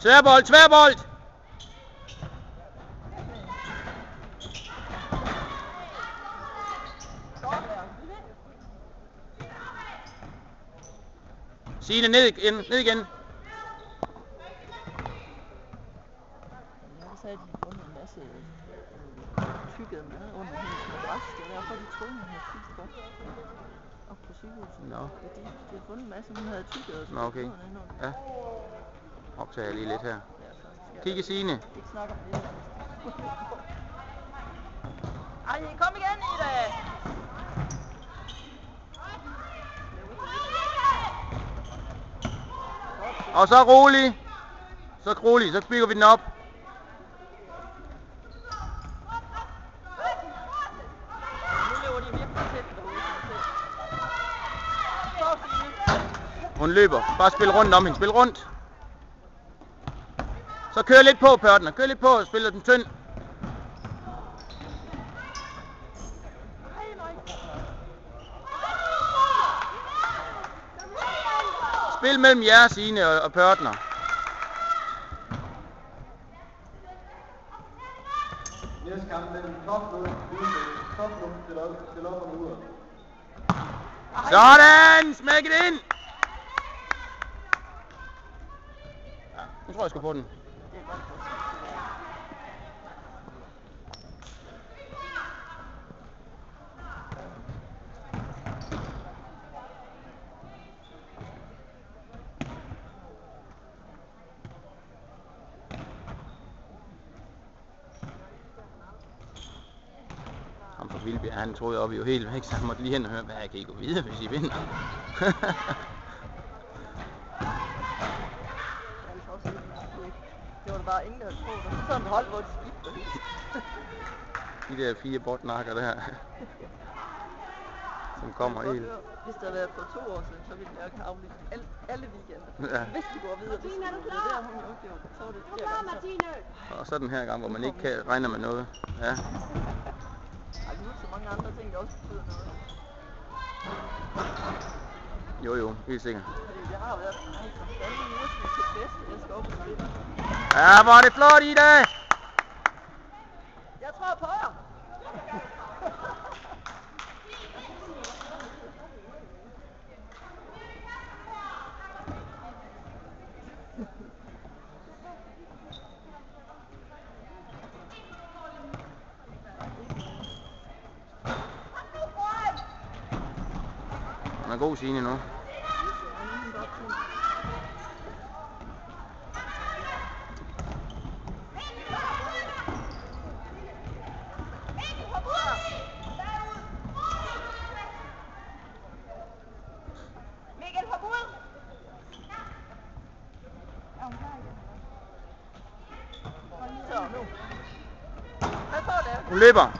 Tværbold, tværbold! Signe, ned igen, ned igen. Ja, så havde de fundet en masse tykket mad under hendes madras. Det var derfor, de troede, hun havde spist godt op på sygehuset. Nå. De havde fundet en masse, hun havde tykket og Nå, okay. Ja. Optager jeg lige lidt her. Kigge Signe. Ikke snakke om det. Ej, kom igen, Ida! Og så rolig. Så rolig, så bygger vi den op. Nu løber de virkelig tæt derude. Hun løber. Bare spil rundt om hende. Spil rundt. Så kør lidt på, Pørtner. Kør lidt på og spiller den tynd. Spil mellem jer, Signe og Pørtner. Næste kamp mellem Toflund stiller op og ude. Sådan! Smæk det ind! Ja, nu tror jeg sgu på den. Ham fra Vildbjerg, han troede op i jo helt væk, så han måtte lige hen og høre, hvad jeg kan I gå videre, hvis I vinder. Det var der bare ingen, der havde troet. Der var sådan et hold, hvor de skifter. De der 4 botnakker der, som kommer helt. Hvis det havde været for 2 år siden, så ville jeg have aflyst alle weekender. Ja. Hvis vi går videre, hvis vi går videre, det har hun jo ikke gjort. Så var det flere gange. Og så den her gang, hvor man ikke kan regne med noget. Ja. Ej, nu er så mange andre ting, der også betyder noget. Jo, helt sikkert. Fordi det har været, for fanden, nu skal vi til bedste, jeg skal op og spille. Ja, hvor er det flot i dag! Jeg tror på jer! Den er god, Signe, nu. Mikkel, hop ud! Så nu. Hvad så der? Hun løber.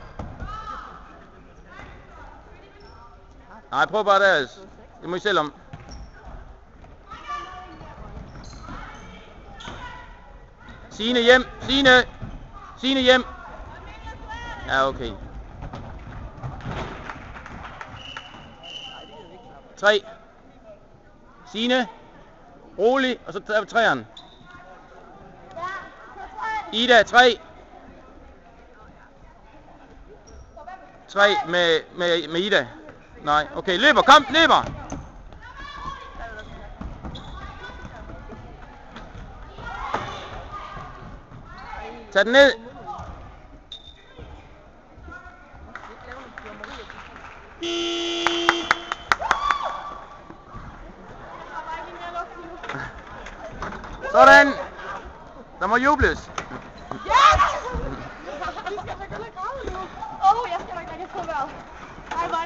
Nej, prøv bare deres. Det må I selv om. Signe hjem. Signe hjem. Ja, okay. 3. Signe. Rolig. Og så tager vi 3'eren. Ida, 3. 3 med Ida. Nej, okay, løber, kom, løber! Tag den ned! Sådan! Der må jubles! Yes! Jeg skal nok lade græde nu. Jeg skal nok lade det få vejret. Hej, hej.